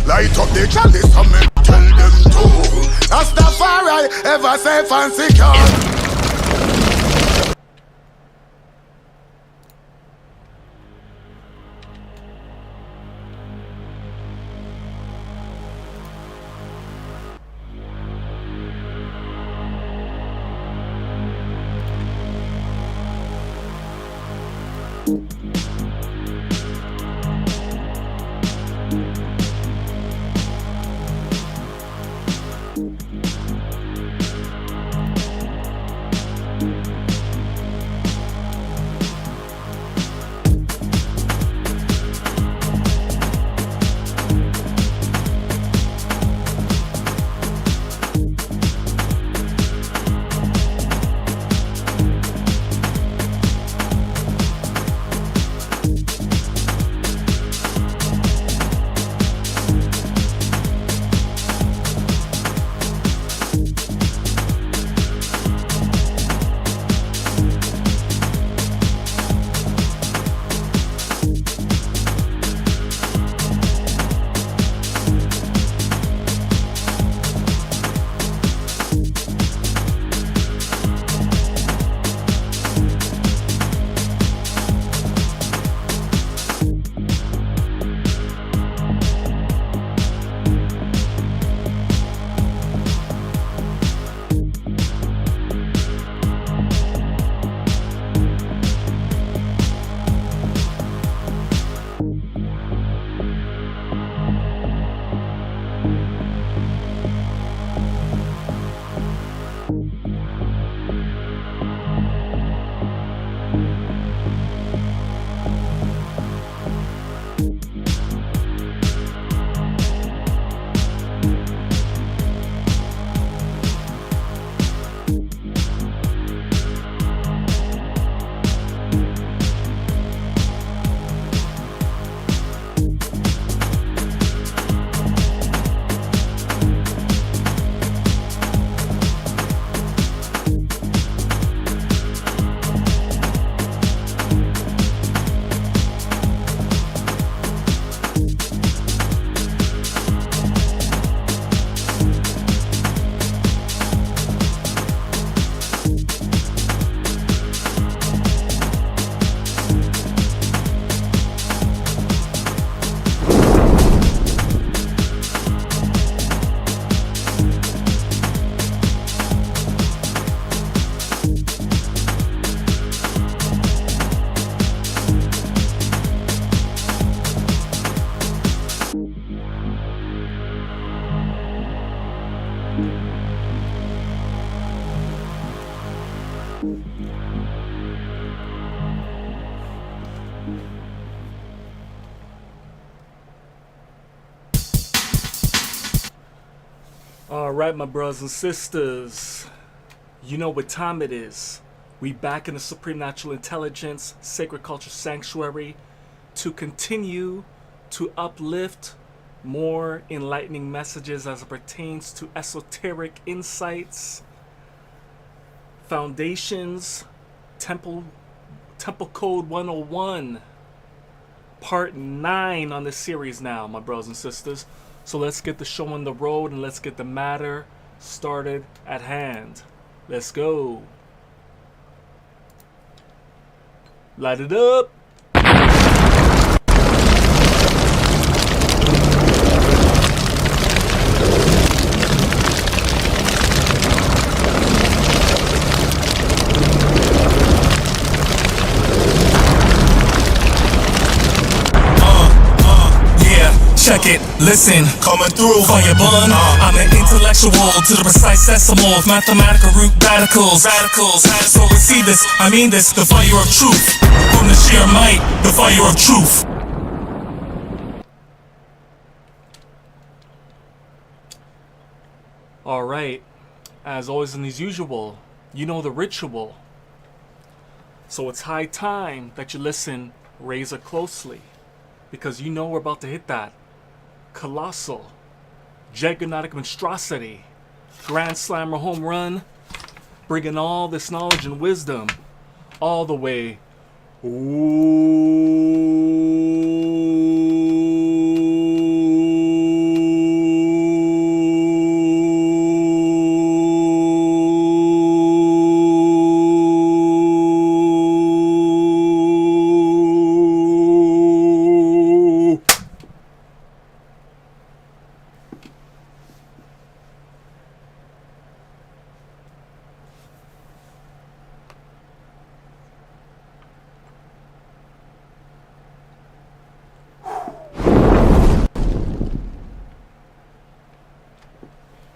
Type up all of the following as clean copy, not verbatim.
light up the chalice and me tell them to. Rastafari ever safe and secure. Alright, my brothers and sisters, you know what time it is. We back in the Supreme Natural Intelligence Sacred Culture Sanctuary to continue to uplift more enlightening messages as it pertains to esoteric insights, foundations, Temple Code 101, part 9 on this series now, my brothers and sisters. So let's get the show on the road and let's get the matter started at hand. Let's go. Light it up. Check it, listen, coming through for your bun. I'm an intellectual to the precise decimal of mathematical root radicals. So see this, I mean this, the fire of truth. From the sheer might, the fire of truth. Alright, as always and as usual, you know the ritual. So it's high time that you listen razor closely, because you know we're about to hit that colossal, juggernaut monstrosity, grand slammer home run, bringing all this knowledge and wisdom all the way ooh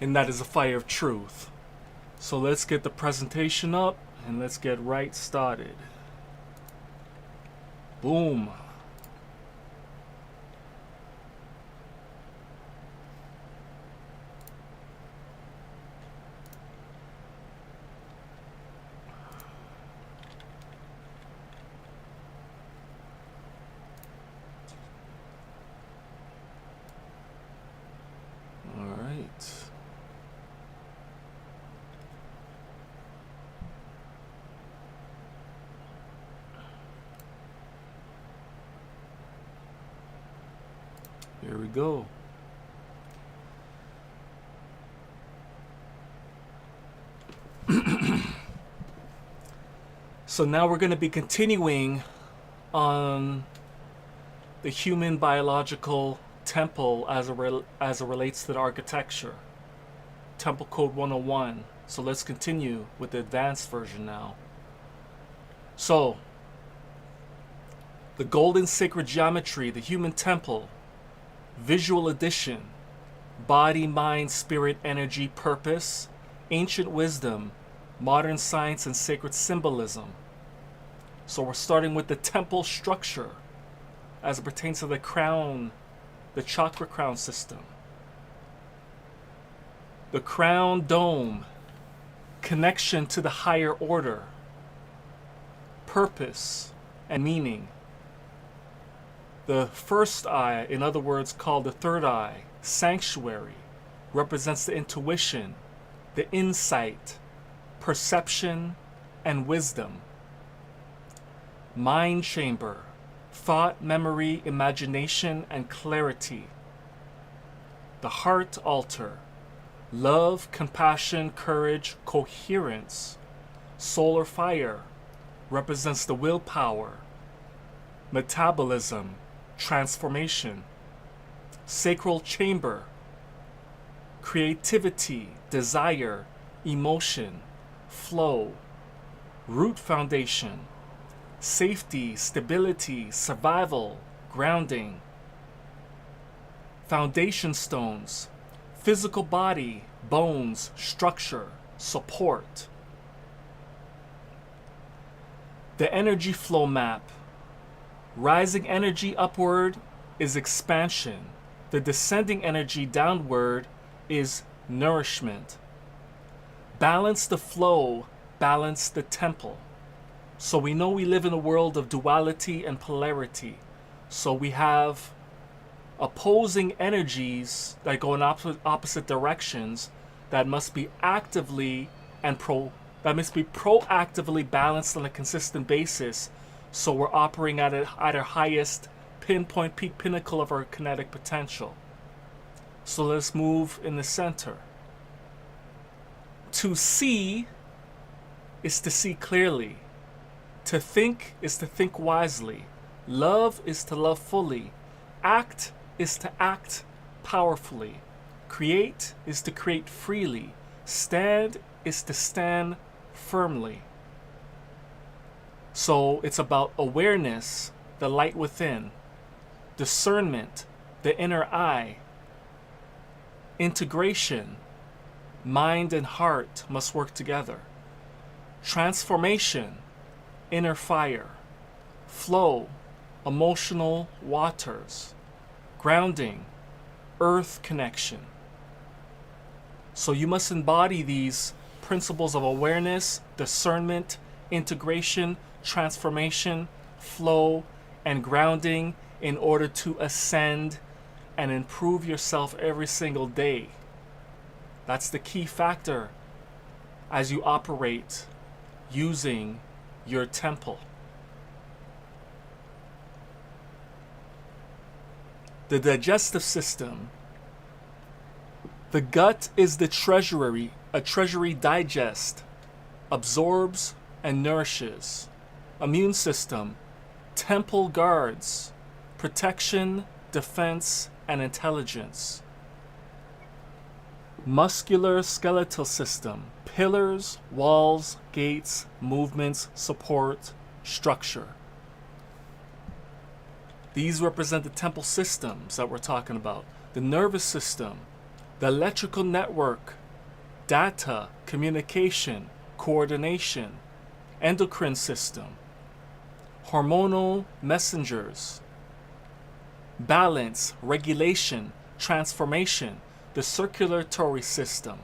and that is the fire of truth. So let's get the presentation up and let's get right started. Boom. Here we go. So now we're going to be continuing on the human biological temple as it relates to the architecture. Temple Code 101. So let's continue with the advanced version now. So, the golden sacred geometry, the human temple, visual addition, body, mind, spirit, energy, purpose, ancient wisdom, modern science, and sacred symbolism. So we're starting with the temple structure as it pertains to the crown, the chakra crown system. The crown dome, connection to the higher order, purpose and meaning. The first eye, in other words called the third eye, sanctuary, represents the intuition, the insight, perception, and wisdom. Mind chamber, thought, memory, imagination, and clarity. The heart altar, love, compassion, courage, coherence. Solar fire represents the willpower, metabolism, transformation. Sacral chamber, creativity, desire, emotion, flow. Root foundation, safety, stability, survival, grounding. Foundation stones, physical body, bones, structure, support. The energy flow map. Rising energy upward is expansion. The descending energy downward is nourishment. Balance the flow, balance the temple. So we know we live in a world of duality and polarity. So we have opposing energies that go in opposite directions that must be actively proactively balanced on a consistent basis. So we're operating at our highest pinpoint peak pinnacle of our kinetic potential. So let's move in the center. To see is to see clearly. To think is to think wisely. Love is to love fully. Act is to act powerfully. Create is to create freely. Stand is to stand firmly. So it's about awareness, the light within, discernment, the inner eye, integration, mind and heart must work together, transformation, inner fire, flow, emotional waters, grounding, earth connection. So you must embody these principles of awareness, discernment, integration, transformation, flow, and grounding in order to ascend and improve yourself every single day. That's the key factor as you operate using your temple. The digestive system. The gut is the treasury, a treasury digest, absorbs and nourishes. Immune system, temple guards, protection, defense, and intelligence. Muscular skeletal system, pillars, walls, gates, movements, support, structure. These represent the temple systems that we're talking about. The nervous system, the electrical network, data, communication, coordination, endocrine system, hormonal messengers, balance, regulation, transformation, the circulatory system,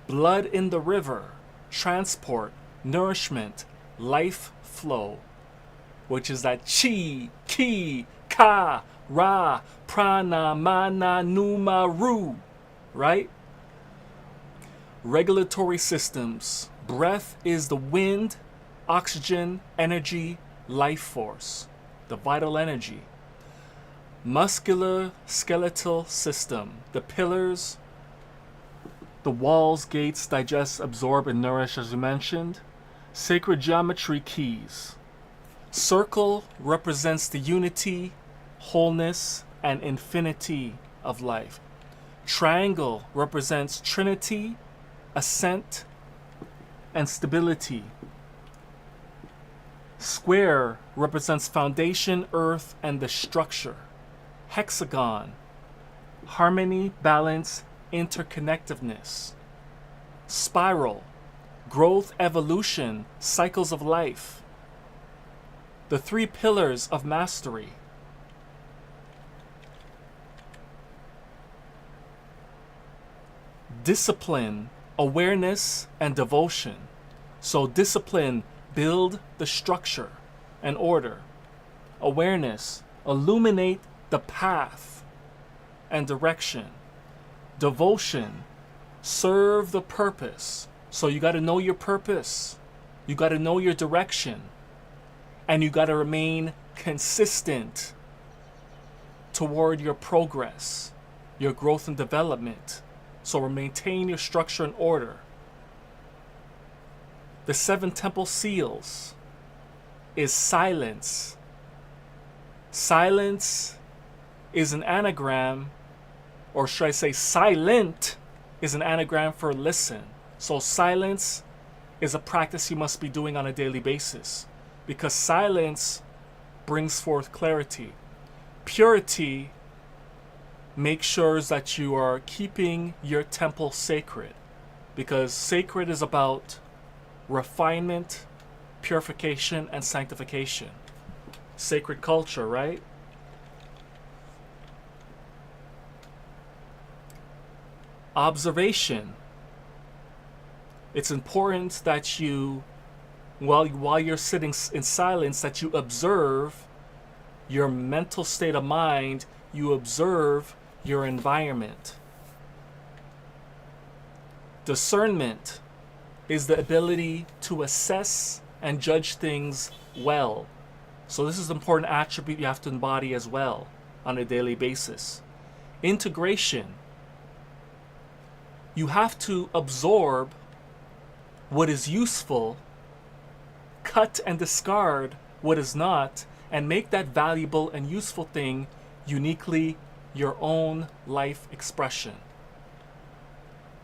blood in the river, transport, nourishment, life flow, which is that chi, ki, ka, ra, prana, mana, numa, ru, right? Regulatory systems. Breath is the wind, oxygen, energy, life force, the vital energy. Muscular skeletal system. The pillars, the walls, gates, digest, absorb, and nourish, as we mentioned. Sacred geometry keys. Circle represents the unity, wholeness, and infinity of life. Triangle represents trinity, ascent, and stability. Square represents foundation, earth, and the structure. Hexagon, harmony, balance, interconnectedness. Spiral, growth, evolution, cycles of life. The 3 pillars of mastery. Discipline, awareness, and devotion. So discipline, build the structure and order. Awareness, illuminate the path and direction. Devotion, serve the purpose. So you got to know your purpose. You got to know your direction. And you got to remain consistent toward your progress, your growth and development. So maintain your structure and order. The 7 temple seals is silence. Silence is an anagram, or should I say silent is an anagram for listen. So silence is a practice you must be doing on a daily basis, because silence brings forth clarity. Purity makes sure that you are keeping your temple sacred, because sacred is about refinement, purification, and sanctification. Sacred culture, right? Observation. It's important that you, while you're sitting in silence, that you observe your mental state of mind, you observe your environment. Discernment is the ability to assess and judge things well. So this is an important attribute you have to embody as well on a daily basis. Integration. You have to absorb what is useful, cut and discard what is not, and make that valuable and useful thing uniquely your own life expression.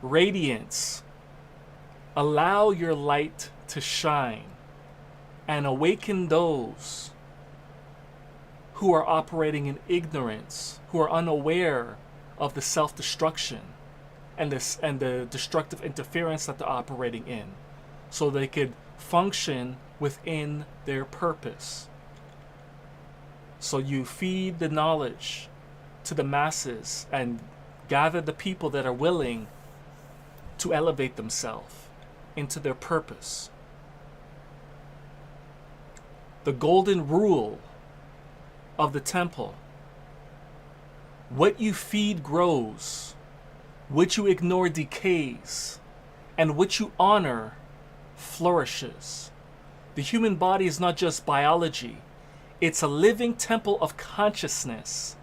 Radiance. Allow your light to shine and awaken those who are operating in ignorance, who are unaware of the self-destruction and the destructive interference that they're operating in, so they could function within their purpose. So you feed the knowledge to the masses and gather the people that are willing to elevate themselves into their purpose. The golden rule of the temple. What you feed grows, what you ignore decays, and what you honor flourishes. The human body is not just biology, it's a living temple of consciousness.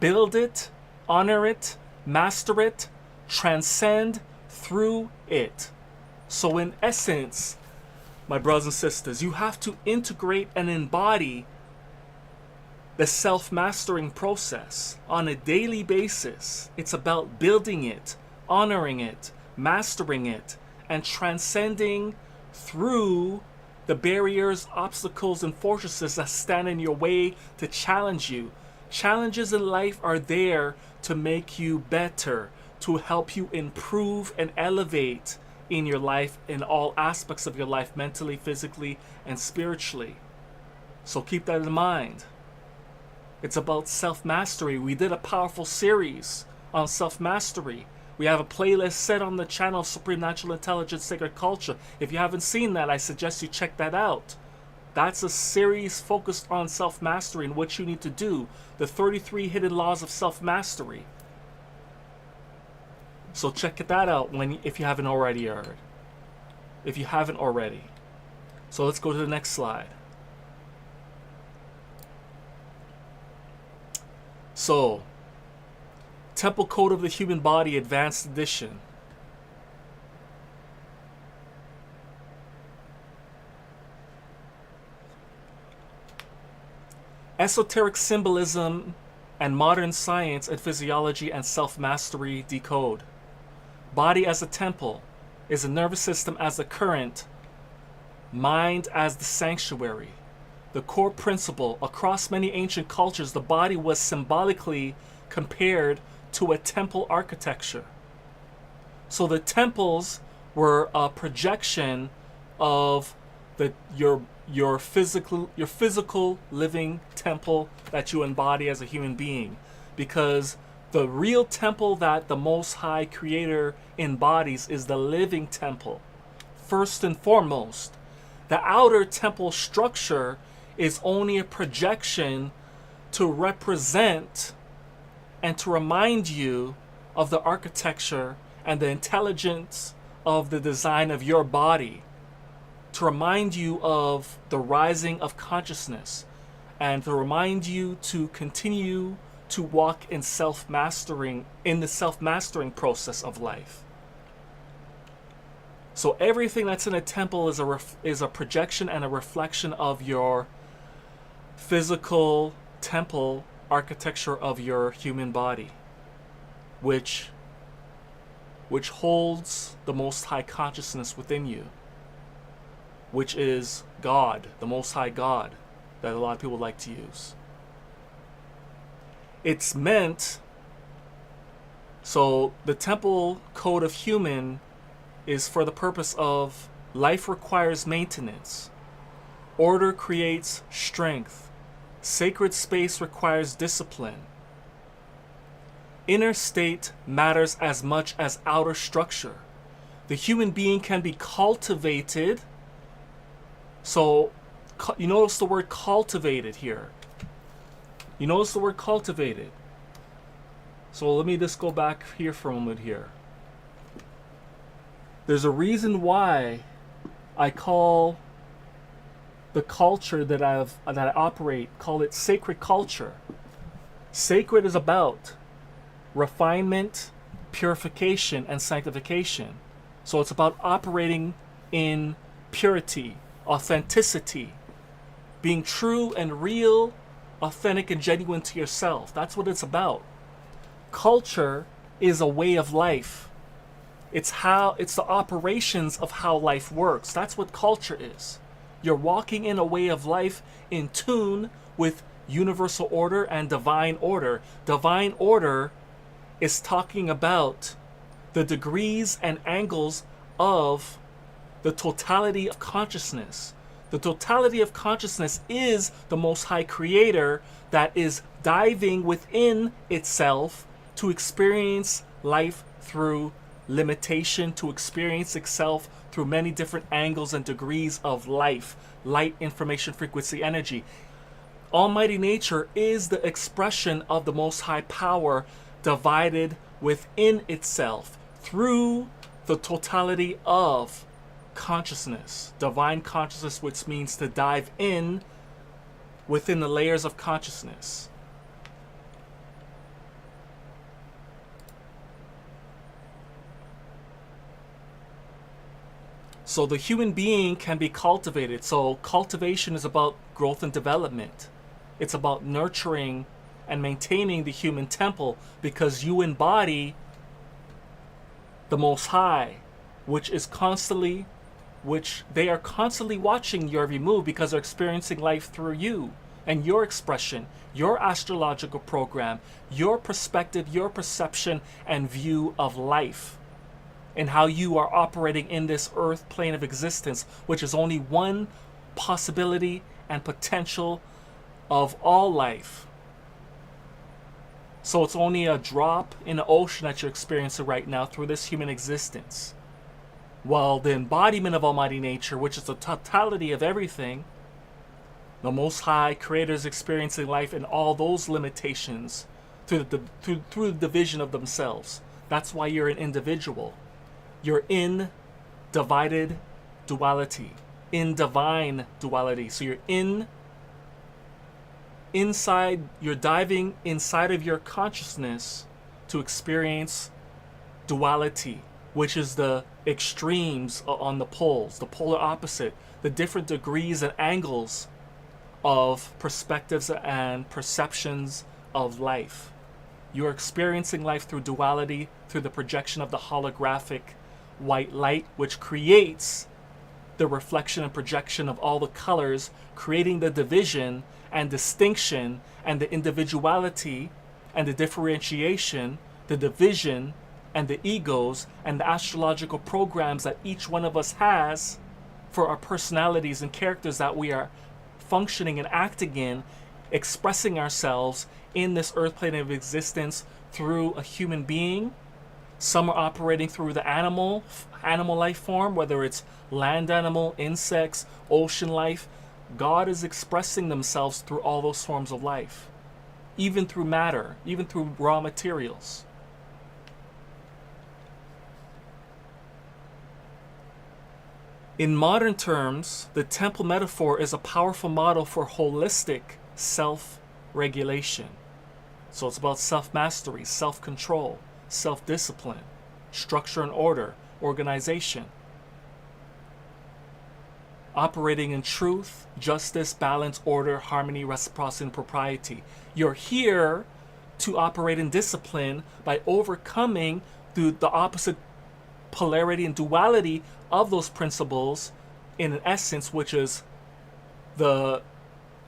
Build it, honor it, master it, transcend through it. So in essence, my brothers and sisters, you have to integrate and embody the self-mastering process on a daily basis. It's about building it, honoring it, mastering it, and transcending through the barriers, obstacles, and fortresses that stand in your way to challenge you. Challenges in life are there to make you better, to help you improve and elevate in your life, in all aspects of your life, mentally, physically, and spiritually. So keep that in mind. It's about self-mastery. We did a powerful series on self-mastery. We have a playlist set on the channel, Supreme Natural Intelligence Sacred Culture. If you haven't seen that, I suggest you check that out. That's a series focused on self-mastery and what you need to do. The 33 hidden laws of self-mastery. So check that out if you haven't already heard. If you haven't already. So let's go to the next slide. So, Temple Code of the Human Body, Advanced Edition. Esoteric Symbolism and Modern Science and Physiology and Self-Mastery Decode. Body as a temple, is a nervous system as the current, mind as the sanctuary. The core principle, across many ancient cultures, the body was symbolically compared to a temple architecture. So the temples were a projection of your physical living temple that you embody as a human being, because the real temple that the Most High Creator embodies is the living temple. First and foremost, the outer temple structure is only a projection to represent and to remind you of the architecture and the intelligence of the design of your body, to remind you of the rising of consciousness, and to remind you to continue to walk in the self-mastering process of life. So everything that's in a temple is a projection and a reflection of your physical temple architecture of your human body, which holds the Most High Consciousness within you, which is God, the Most High God, that a lot of people like to use. It's meant, so the temple code of human is for the purpose of life requires maintenance. Order creates strength. Sacred space requires discipline. Inner state matters as much as outer structure. The human being can be cultivated. So you notice the word cultivated here. You notice the word cultivated. So let me just go back here for a moment here. There's a reason why I call the culture that I operate, call it sacred culture. Sacred is about refinement, purification, and sanctification. So it's about operating in purity, authenticity, being true and real, authentic and genuine to yourself. That's what it's about. Culture is a way of life. It's the operations of how life works. That's what culture is. You're walking in a way of life in tune with universal order and divine order. Divine order is talking about the degrees and angles of the totality of consciousness. The totality of consciousness is the Most High Creator that is diving within itself to experience life through limitation, to experience itself through many different angles and degrees of life, light, information, frequency, energy. Almighty nature is the expression of the Most High Power divided within itself through the totality of consciousness, divine consciousness, which means to dive in within the layers of consciousness. So the human being can be cultivated. So cultivation is about growth and development. It's about nurturing and maintaining the human temple, because you embody the Most High, which they are constantly watching your every move, because they're experiencing life through you. and your expression, your astrological program, your perspective, your perception and view of life, and how you are operating in this earth plane of existence, which is only one possibility and potential of all life. So it's only a drop in the ocean that you're experiencing right now through this human existence. While the embodiment of Almighty Nature, which is the totality of everything, the Most High Creator is experiencing life in all those limitations through the division of themselves. That's why you're an individual. You're in divided duality, in divine duality. So you're you're diving inside of your consciousness to experience duality, which is the extremes on the poles, the polar opposite, the different degrees and angles of perspectives and perceptions of life. You're experiencing life through duality, through the projection of the holographic white light, which creates the reflection and projection of all the colors, creating the division and distinction and the individuality and the differentiation, the division and the egos and the astrological programs that each one of us has for our personalities and characters that we are functioning and acting in, expressing ourselves in this earth plane of existence through a human being. Some are operating through the animal life form, whether it's land animal, insects, ocean life. God is expressing themselves through all those forms of life, even through matter, even through raw materials. In modern terms, the temple metaphor is a powerful model for holistic self-regulation. So it's about self-mastery, self-control, self-discipline, structure and order, organization. Operating in truth, justice, balance, order, harmony, reciprocity, and propriety. You're here to operate in discipline by overcoming the opposite polarity and duality of those principles in an essence, which is the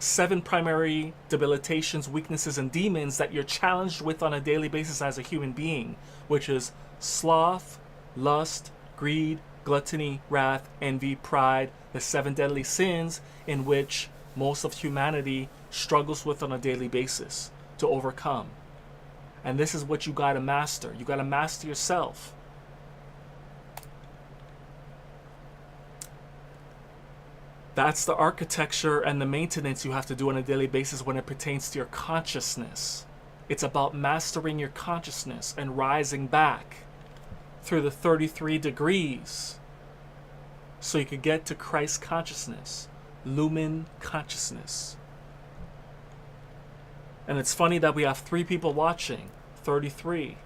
7 primary debilitations, weaknesses, and demons that you're challenged with on a daily basis as a human being, which is sloth, lust, greed, gluttony, wrath, envy, pride, the 7 deadly sins in which most of humanity struggles with on a daily basis to overcome. And this is what you got to master. You got to master yourself. That's the architecture and the maintenance you have to do on a daily basis when it pertains to your consciousness. It's about mastering your consciousness and rising back through the 33 degrees so you could get to Christ consciousness, lumen consciousness. And it's funny that we have 3 people watching, 33.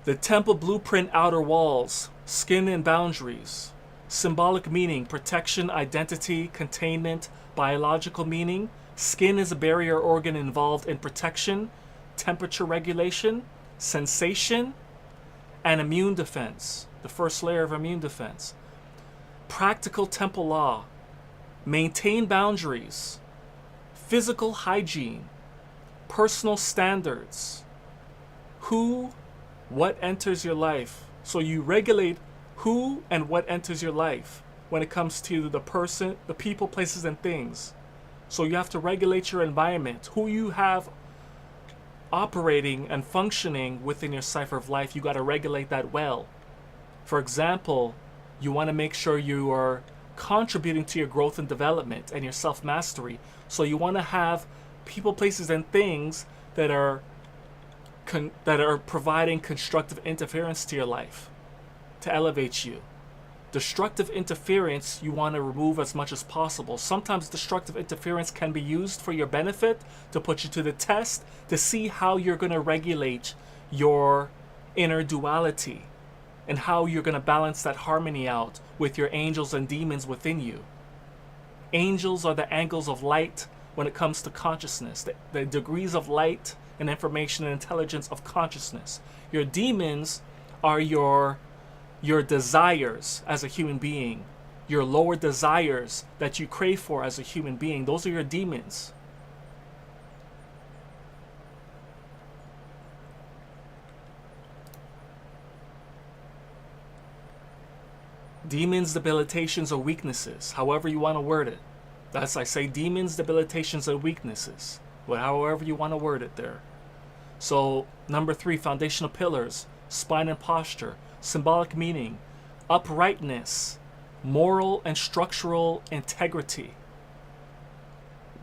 The temple blueprint, outer walls, skin and boundaries. Symbolic meaning, protection, identity, containment, biological meaning. Skin is a barrier organ involved in protection, temperature regulation, sensation, and immune defense, the first layer of immune defense. Practical temple law, maintain boundaries, physical hygiene, personal standards, who, what enters your life. So you regulate who and what enters your life when it comes to the person, the people, places, and things. So you have to regulate your environment, who you have operating and functioning within your cipher of life. You got to regulate that well. For example, you want to make sure you are contributing to your growth and development and your self-mastery. So you want to have people, places, and things that are providing constructive interference to your life to elevate you. Destructive interference you want to remove as much as possible. Sometimes destructive interference can be used for your benefit, to put you to the test, to see how you're going to regulate your inner duality and how you're going to balance that harmony out with your angels and demons within you. Angels are the angles of light when it comes to consciousness, the degrees of light and information and intelligence of consciousness. Your demons are your desires as a human being, your lower desires that you crave for as a human being. Those are your demons. Demons, debilitations, or weaknesses, however you want to word it. That's, I say, demons, debilitations, or weaknesses. Well, however you want to word it there. So, number 3, foundational pillars, spine and posture, symbolic meaning, uprightness, moral and structural integrity.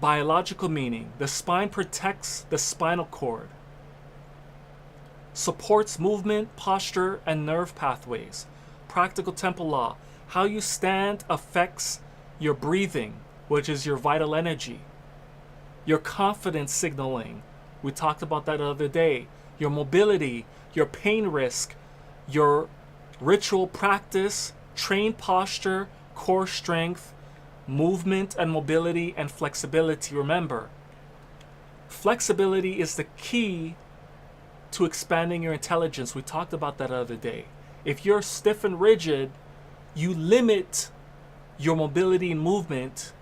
Biological meaning, the spine protects the spinal cord, supports movement, posture, and nerve pathways. Practical temple law, how you stand affects your breathing, which is your vital energy. Your confidence signaling, we talked about that the other day. Your mobility, your pain risk, your ritual practice, trained posture, core strength, movement and mobility, and flexibility. Remember, flexibility is the key to expanding your intelligence. We talked about that the other day. If you're stiff and rigid, you limit your mobility and movement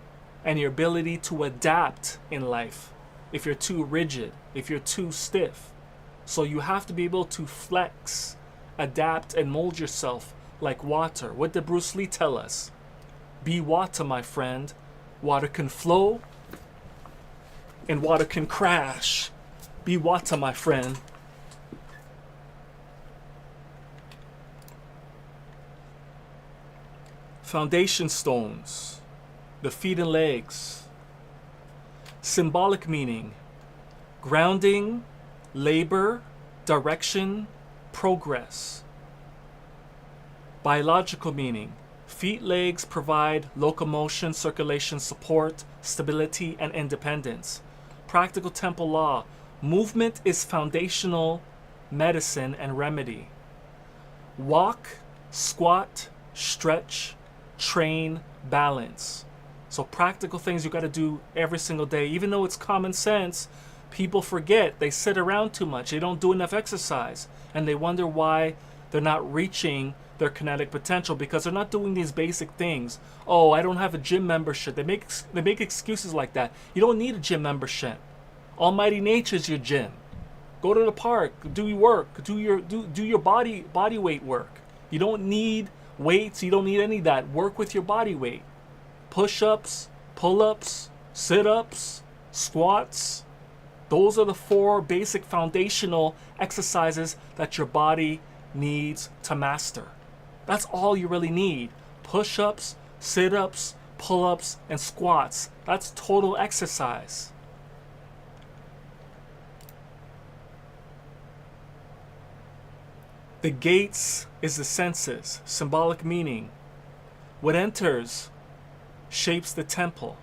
and your ability to adapt in life. If you're too rigid, if you're too stiff. So you have to be able to flex, adapt, and mold yourself like water. What did Bruce Lee tell us? Be water, my friend. Water can flow and water can crash. Be water, my friend. Foundation stones, the feet and legs. Symbolic meaning, grounding, labor, direction, progress. Biological meaning, feet, legs provide locomotion, circulation, support, stability, and independence. Practical temple law, movement is foundational medicine and remedy. Walk, squat, stretch, train, balance. So practical things you got to do every single day. Even though it's common sense, people forget. They sit around too much. They don't do enough exercise. And they wonder why they're not reaching their kinetic potential, because they're not doing these basic things. Oh, I don't have a gym membership. They make excuses like that. You don't need a gym membership. Almighty Nature's your gym. Go to the park, do your work, do your body weight work. You don't need weights, you don't need any of that. Work with your body weight. Push-ups, pull-ups, sit-ups, squats. Those are the 4 basic foundational exercises that your body needs to master. That's all you really need. Push-ups, sit-ups, pull-ups, and squats. That's total exercise. The gates is the senses, symbolic meaning. What enters shapes the temple.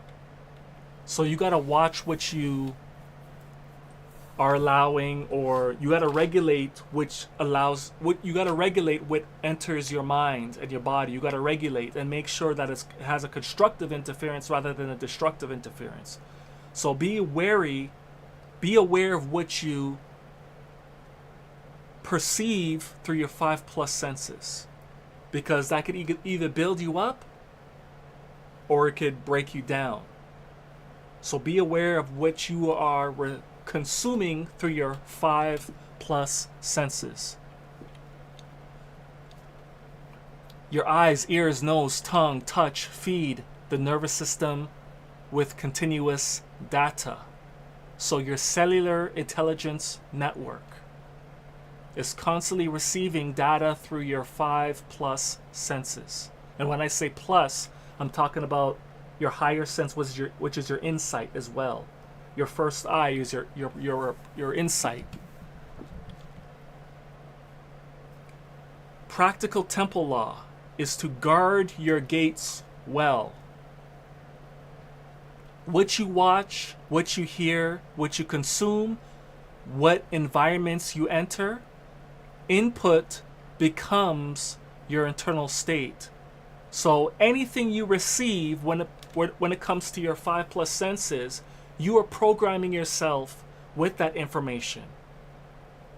So you got to watch what you are allowing, or you got to regulate what enters your mind and your body. You got to regulate and make sure that it has a constructive interference rather than a destructive interference. So be aware of what you perceive through your 5+ senses, because that could either build you up or it could break you down. So be aware of what you are consuming through your 5+ senses. Your eyes, ears, nose, tongue, touch feed the nervous system with continuous data. So your cellular intelligence network is constantly receiving data through your 5+ senses. And when I say plus, I'm talking about your higher sense, which is your insight as well. Your first eye is your insight. Practical temple law is to guard your gates well. What you watch, what you hear, what you consume, what environments you enter, input becomes your internal state. So anything you receive when it comes to your 5+ senses, you are programming yourself with that information.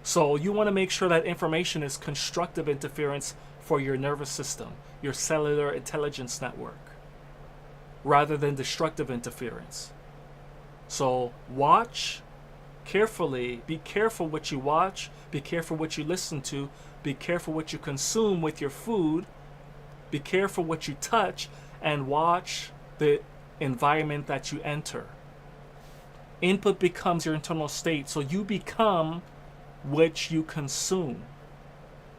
So you want to make sure that information is constructive interference for your nervous system, your cellular intelligence network, rather than destructive interference. So watch carefully. Be careful what you watch. Be careful what you listen to. Be careful what you consume with your food. Be careful what you touch, and watch the environment that you enter. Input becomes your internal state, so you become what you consume.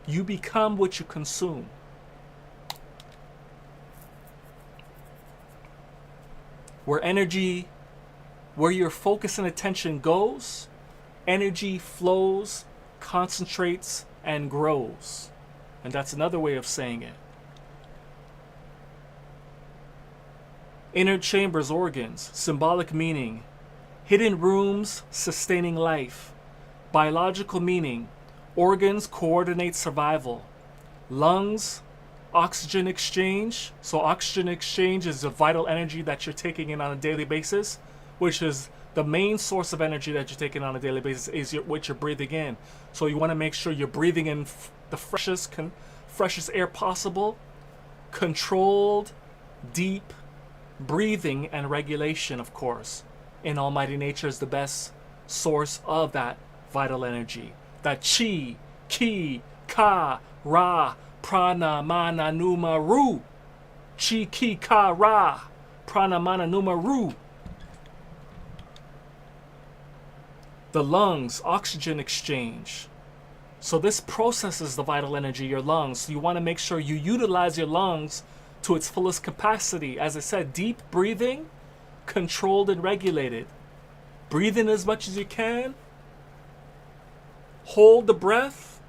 You become what you consume. Where your focus and attention goes, energy flows, concentrates, and grows. And that's another way of saying it. Inner chambers, organs, symbolic meaning, hidden rooms sustaining life, biological meaning, organs coordinate survival, lungs, oxygen exchange. So oxygen exchange is the vital energy that you're taking in on a daily basis, which is the main source of energy that you're taking on a daily basis is what you're breathing in. So you want to make sure you're breathing in the freshest air possible, controlled, deep breathing and regulation, of course. In Almighty Nature is the best source of that vital energy. That chi, ki, ka, ra, prana, mana, numa, ru. Chi, ki, ka, ra, prana, mana, numa, ru. The lungs, oxygen exchange. So this processes the vital energy, your lungs. So you want to make sure you utilize your lungs to its fullest capacity. As I said, deep breathing, controlled and regulated. Breathe in as much as you can. Hold the breath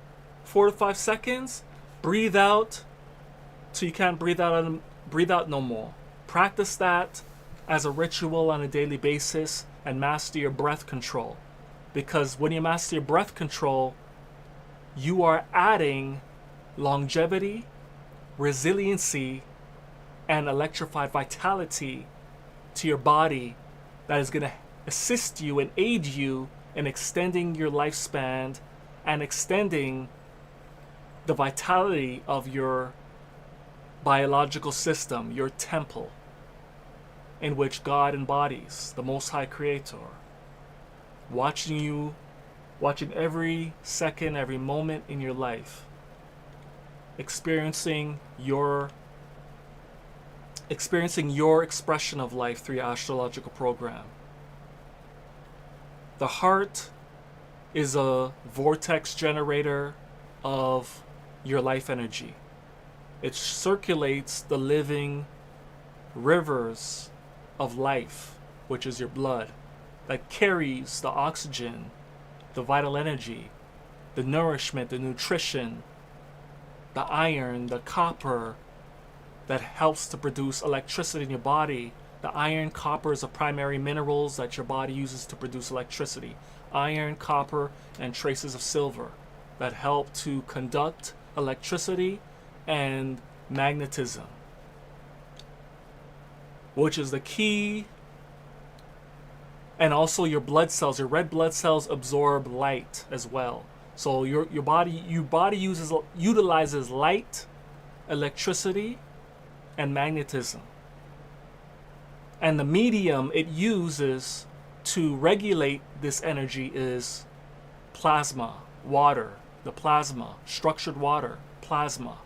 4 to 5 seconds. Breathe out till you can't breathe out no more. Practice that as a ritual on a daily basis and master your breath control. Because when you master your breath control, you are adding longevity, resiliency, and electrified vitality to your body that is going to assist you and aid you in extending your lifespan and extending the vitality of your biological system, your temple, in which God embodies, the Most High Creator. Watching every second, every moment in your life, experiencing your expression of life through your astrological program. The heart is a vortex generator of your life energy. It circulates the living rivers of life, which is your blood, that carries the oxygen, the vital energy, the nourishment, the nutrition, the iron, the copper, that helps to produce electricity in your body. The iron, copper is the primary minerals that your body uses to produce electricity. Iron, copper, and traces of silver that help to conduct electricity and magnetism, which is the key. And also your blood cells, your red blood cells absorb light as well. So your body utilizes light, electricity, and magnetism. And the medium it uses to regulate this energy is plasma, water, the plasma, structured water, plasma,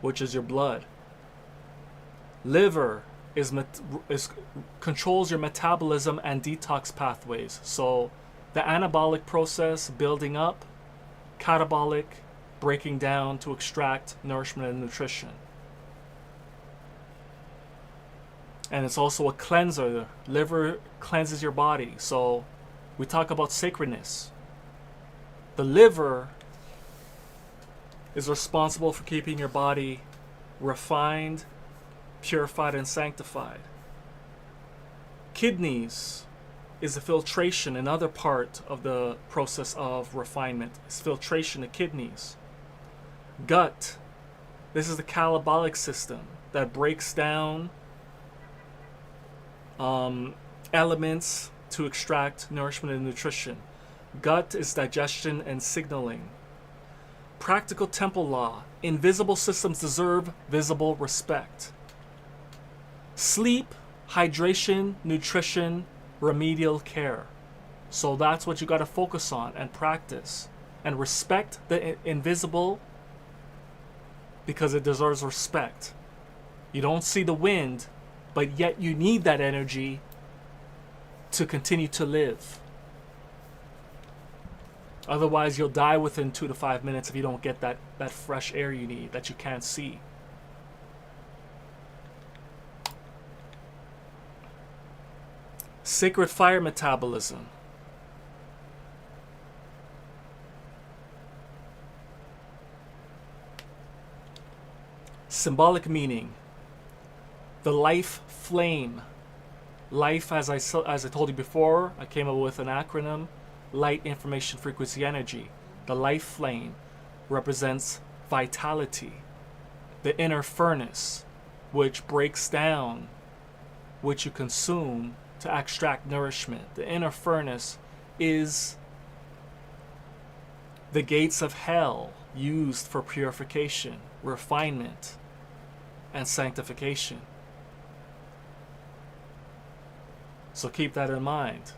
which is your blood. Liver controls your metabolism and detox pathways. So the anabolic process, building up, catabolic, breaking down to extract nourishment and nutrition. And it's also a cleanser. The liver cleanses your body. So we talk about sacredness. The liver is responsible for keeping your body refined, purified, and sanctified. Kidneys is a filtration, another part of the process of refinement. It's filtration of kidneys. Gut, this is the catabolic system that breaks down elements to extract nourishment and nutrition. Gut is digestion and signaling. Practical temple law. Invisible systems deserve visible respect. Sleep, hydration, nutrition, remedial care. So that's what you got to focus on and practice. And respect the invisible because it deserves respect. You don't see the wind, but yet you need that energy to continue to live. Otherwise, you'll die within 2 to 5 minutes if you don't get that fresh air you need that you can't see. Sacred fire metabolism. Symbolic meaning. The life flame. Life, as I told you before, I came up with an acronym. Light, information, frequency, energy. The life flame represents vitality. The inner furnace, which breaks down what you consume to extract nourishment. The inner furnace is the gates of hell used for purification, refinement, and sanctification. So keep that in mind.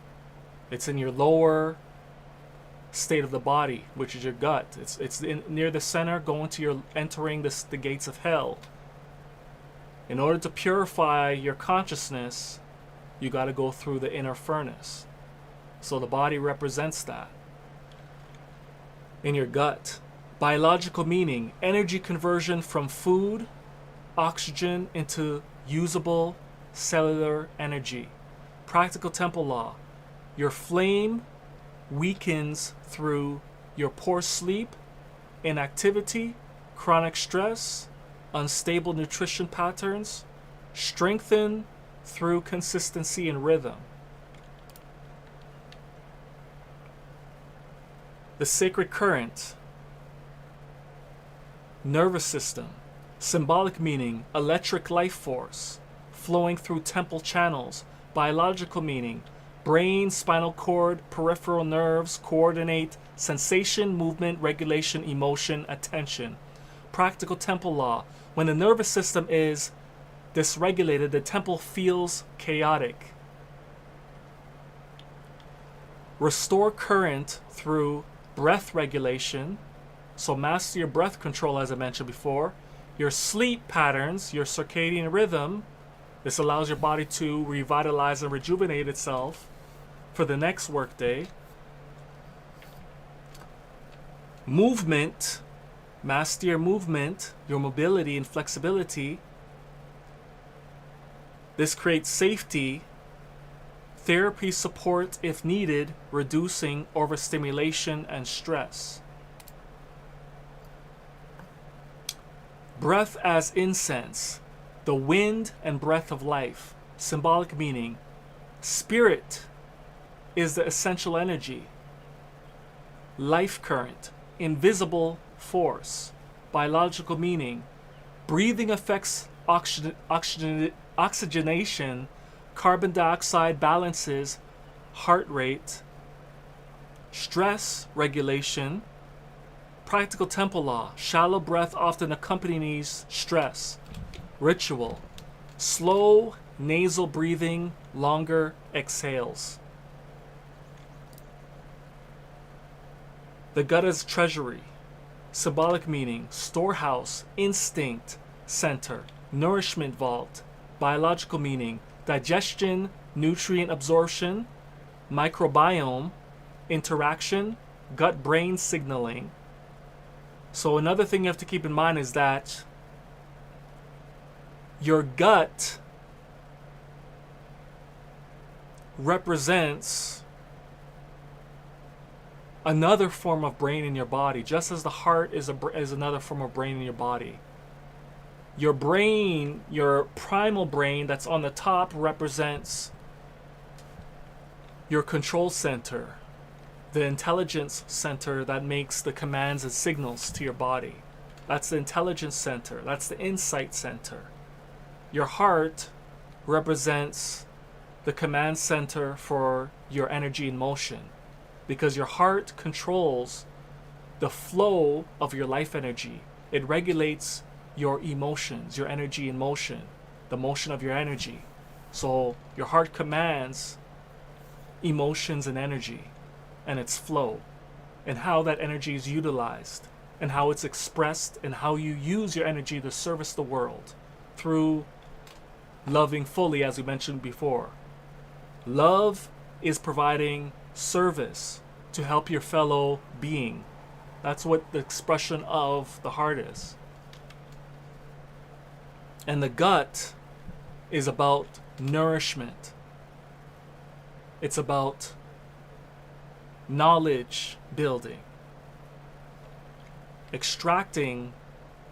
It's in your lower state of the body, which is your gut. It's near the center, entering the gates of hell. In order to purify your consciousness, you got to go through the inner furnace. So the body represents that. In your gut. Biological meaning, energy conversion from food, oxygen into usable cellular energy. Practical temple law. Your flame weakens through your poor sleep, inactivity, chronic stress, unstable nutrition patterns, strengthen through consistency and rhythm. The sacred current. Nervous system. Symbolic meaning, electric life force, flowing through temple channels. Biological meaning, brain, spinal cord, peripheral nerves, coordinate sensation, movement, regulation, emotion, attention. Practical temple law. When the nervous system is dysregulated, the temple feels chaotic. Restore current through breath regulation. So master your breath control, as I mentioned before. Your sleep patterns, your circadian rhythm. This allows your body to revitalize and rejuvenate itself for the next workday. Movement. Master your movement, your mobility and flexibility. This creates safety, therapy support if needed, reducing overstimulation and stress. Breath as incense, the wind and breath of life. Symbolic meaning, spirit is the essential energy. Life current, invisible force. Biological meaning, breathing affects oxygenation, carbon dioxide balances, heart rate, stress regulation. Practical temple law, shallow breath often accompanies stress. Ritual, slow nasal breathing, longer exhales. The gut as treasury. Symbolic meaning, storehouse, instinct, center, nourishment vault. Biological meaning, digestion, nutrient absorption, microbiome, interaction, gut-brain signaling. So another thing you have to keep in mind is that your gut represents another form of brain in your body, just as the heart is another form of brain in your body. Your brain, your primal brain that's on the top, represents your control center, the intelligence center that makes the commands and signals to your body. That's the intelligence center. That's the insight center. Your heart represents the command center for your energy and motion, because your heart controls the flow of your life energy. It regulates your emotions, your energy in motion, the motion of your energy. So your heart commands emotions and energy and its flow, and how that energy is utilized, and how it's expressed, and how you use your energy to service the world through loving fully, as we mentioned before. Love is providing service to help your fellow being. That's what the expression of the heart is. And the gut is about nourishment. It's about knowledge building, extracting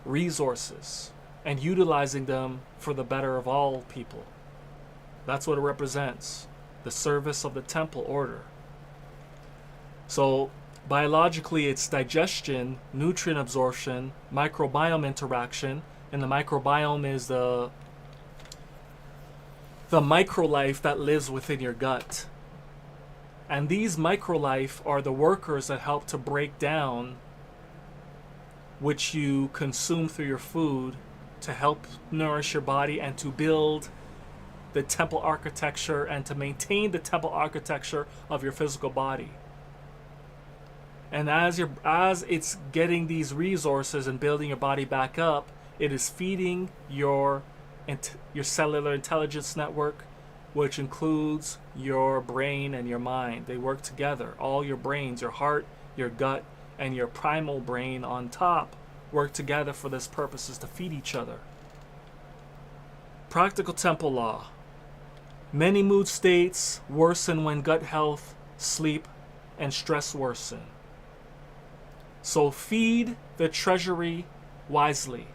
resources and utilizing them for the better of all people. That's what it represents, the service of the temple order. So biologically, it's digestion, nutrient absorption, microbiome interaction, and the microbiome is the microlife that lives within your gut. And these microlife are the workers that help to break down which you consume through your food to help nourish your body and to build the temple architecture and to maintain the temple architecture of your physical body. And as it's getting these resources and building your body back up, it is feeding your cellular intelligence network, which includes your brain and your mind. They work together. All your brains, your heart, your gut, and your primal brain on top work together for this purpose, is to feed each other. Practical temple law. Many mood states worsen when gut health, sleep, and stress worsen. So feed the treasury wisely.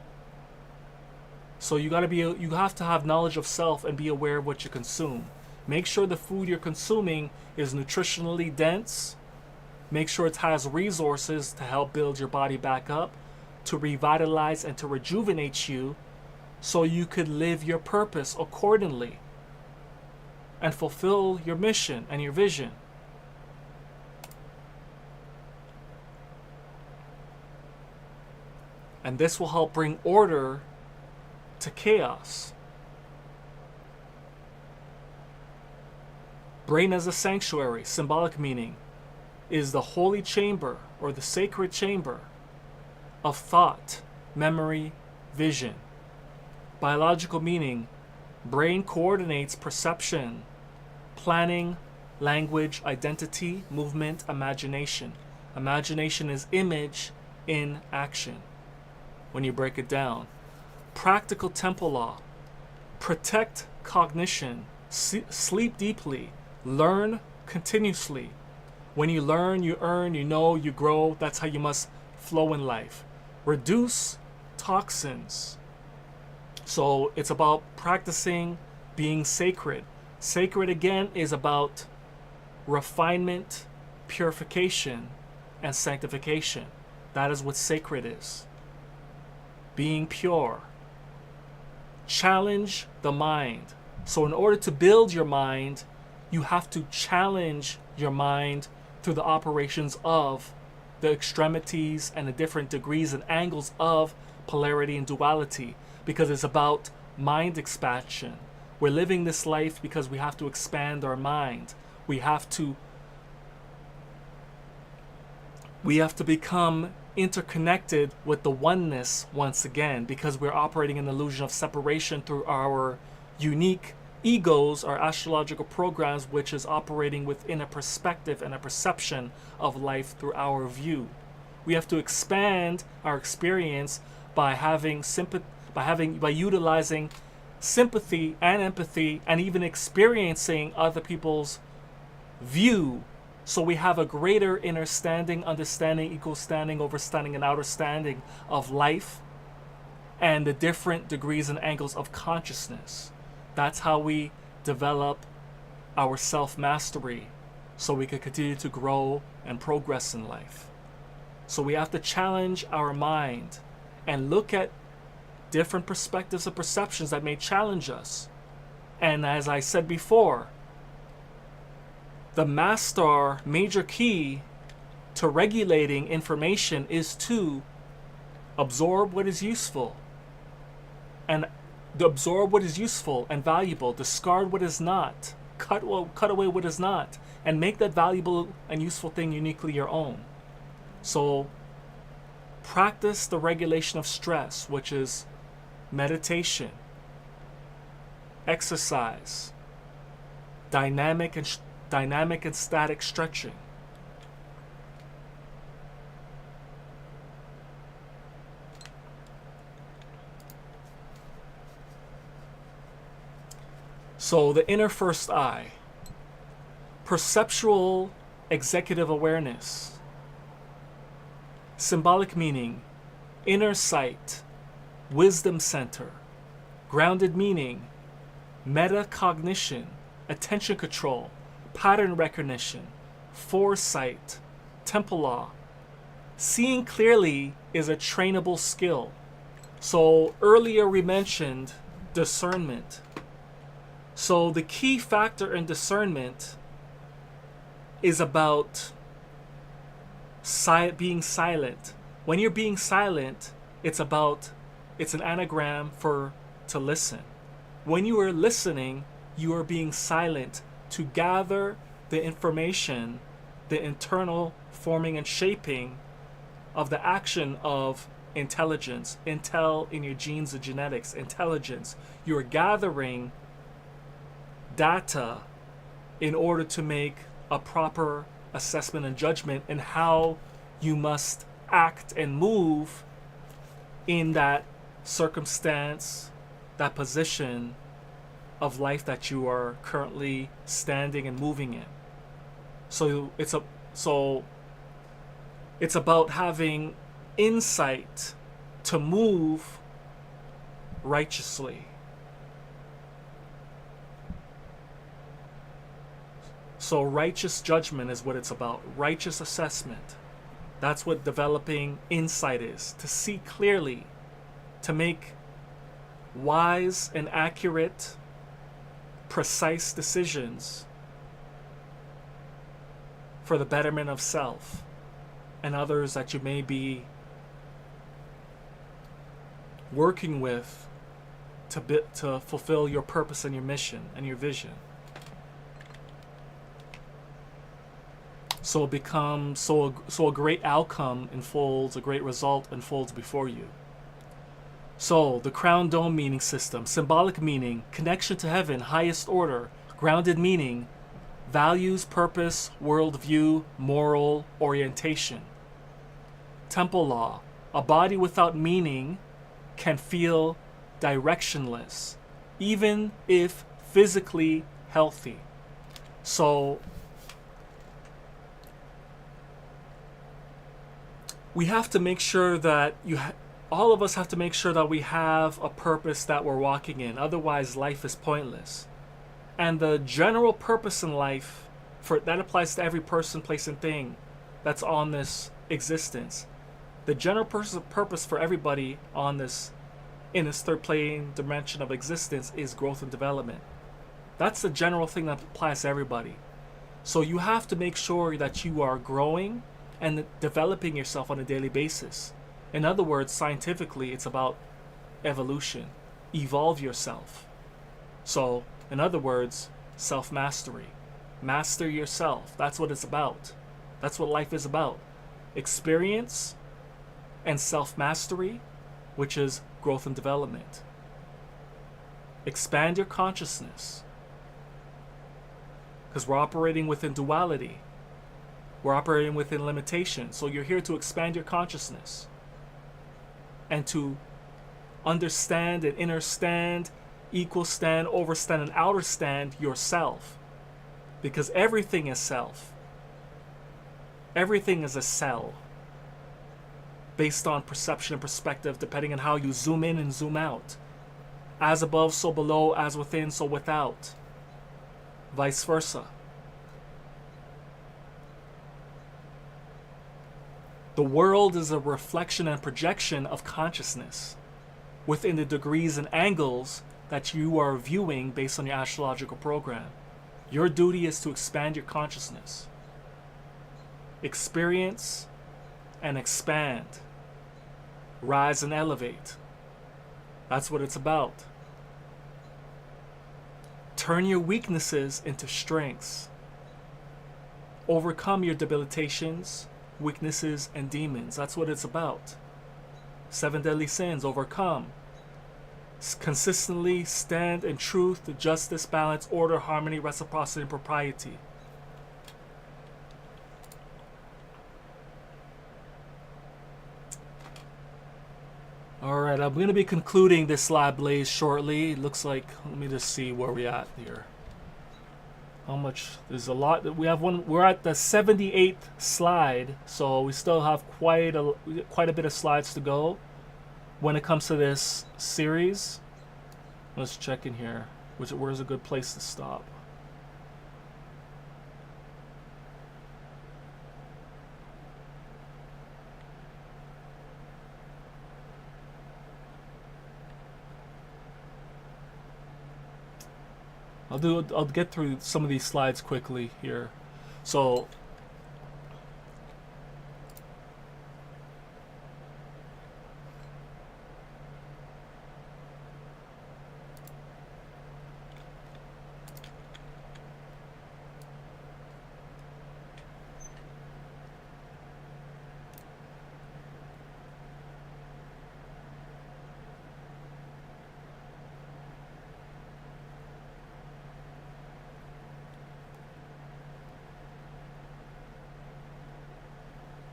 So you have to have knowledge of self and be aware of what you consume. Make sure the food you're consuming is nutritionally dense. Make sure it has resources to help build your body back up, to revitalize and to rejuvenate you, so you could live your purpose accordingly and fulfill your mission and your vision. And this will help bring order to chaos. Brain as a sanctuary, symbolic meaning, is the holy chamber or the sacred chamber of thought, memory, vision. Biological meaning, brain coordinates perception, planning, language, identity, movement, imagination. Imagination is image in action when you break it down. Practical temple law. Protect cognition. Sleep deeply. Learn continuously. When you learn, you earn, you know, you grow. That's how you must flow in life. Reduce toxins. So it's about practicing being sacred. Sacred, again, is about refinement, purification, and sanctification. That is what sacred is. Being pure. Challenge the mind. So in order to build your mind, you have to challenge your mind through the operations of the extremities and the different degrees and angles of polarity and duality, because it's about mind expansion. We're living this life because we have to expand our mind. We have to become interconnected with the oneness once again, because we're operating an illusion of separation through our unique egos, our astrological programs, which is operating within a perspective and a perception of life through our view. We have to expand our experience by utilizing sympathy and empathy, and even experiencing other people's view, so we have a greater inner standing, understanding, equal standing, overstanding, and outer standing of life and the different degrees and angles of consciousness. That's how we develop our self-mastery, so we can continue to grow and progress in life. So we have to challenge our mind and look at different perspectives and perceptions that may challenge us. And as I said before, the master major key to regulating information is to absorb what is useful and absorb what is useful and valuable, discard what is not, cut away what is not, and make that valuable and useful thing uniquely your own. So practice the regulation of stress, which is meditation, exercise, dynamic and static stretching. So the inner first eye, perceptual executive awareness, symbolic meaning, inner sight, wisdom center, grounded meaning, metacognition, attention control, pattern recognition, foresight, temple law. Seeing clearly is a trainable skill. So earlier we mentioned discernment. So the key factor in discernment is about being silent. When you're being silent, it's an anagram for to listen. When you are listening, you are being silent to gather the information, the internal forming and shaping of the action of intelligence, intel in your genes and genetics, intelligence. You are gathering data in order to make a proper assessment and judgment in how you must act and move in that circumstance, that position of life that you are currently standing and moving in. So it's about having insight to move righteously. So righteous judgment is what it's about. Righteous assessment. That's what developing insight is. To see clearly. To make wise and accurate, precise decisions for the betterment of self and others that you may be working with to fulfill your purpose and your mission and your vision. So it becomes so a great outcome unfolds, a great result unfolds before you. So the crown dome meaning system, symbolic meaning, connection to heaven, highest order, grounded meaning, values, purpose, worldview, moral orientation. Temple law, a body without meaning can feel directionless, even if physically healthy. So we have to make sure that all of us have to make sure that we have a purpose that we're walking in. Otherwise, life is pointless. And the general purpose in life, that applies to every person, place, and thing that's on this existence. The general purpose for everybody in this third plane dimension of existence is growth and development. That's the general thing that applies to everybody. So you have to make sure that you are growing and developing yourself on a daily basis. In other words, scientifically, it's about evolution. Evolve yourself. So, in other words, self-mastery. Master yourself. That's what it's about. That's what life is about. Experience and self-mastery, which is growth and development. Expand your consciousness. Because we're operating within duality. We're operating within limitation. So you're here to expand your consciousness and to understand and inner stand, equal stand, overstand, and outer stand yourself. Because everything is self. Everything is a cell based on perception and perspective, depending on how you zoom in and zoom out. As above, so below, as within, so without. Vice versa. The world is a reflection and projection of consciousness within the degrees and angles that you are viewing based on your astrological program. Your duty is to expand your consciousness. experience and expand, rise and elevate. That's what it's about. Turn your weaknesses into strengths. Overcome your debilitations, weaknesses, and demons. That's what it's about. 7 deadly sins, overcome. Consistently stand in truth, justice, balance, order, harmony, reciprocity, and propriety. Alright, I'm going to be concluding this slide blaze shortly. It looks like, let me just see where we're at here. How much? There's a lot. We have one. We're at the 78th slide, so we still have quite a bit of slides to go when it comes to this series. Let's check in here. Where's a good place to stop? I'll get through some of these slides quickly here. So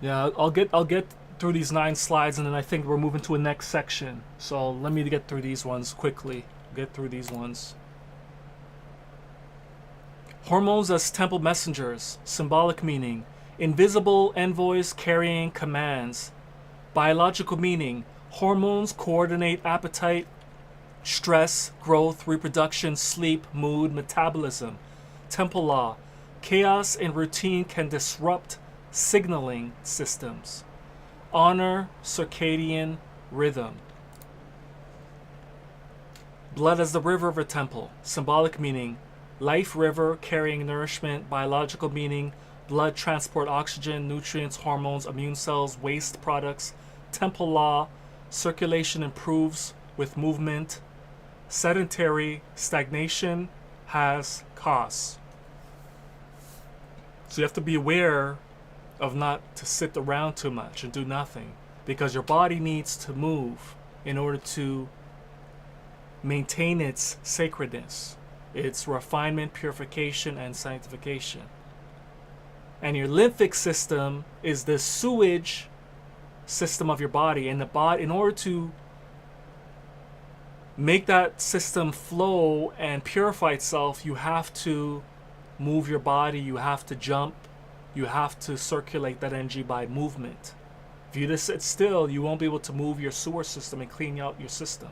yeah, I'll get through these 9 slides, and then I think we're moving to a next section. So let me get through these ones quickly. Get through these ones. Hormones as temple messengers. Symbolic meaning: invisible envoys carrying commands. Biological meaning: hormones coordinate appetite, stress, growth, reproduction, sleep, mood, metabolism. Temple law: chaos and routine can disrupt signaling systems. Honor, circadian rhythm. Blood as the river of a temple. Symbolic meaning: life river carrying nourishment. Biological meaning: blood transport oxygen, nutrients, hormones, immune cells, waste products. Temple law: circulation improves with movement. Sedentary stagnation has costs. So you have to be aware of not to sit around too much and do nothing, because your body needs to move in order to maintain its sacredness, its refinement, purification, and sanctification. And your lymphic system is the sewage system of your body, and the body, in order to make that system flow and purify itself, you have to move your body, you have to jump, you have to circulate that energy by movement. If you just sit still, you won't be able to move your sewer system and clean out your system.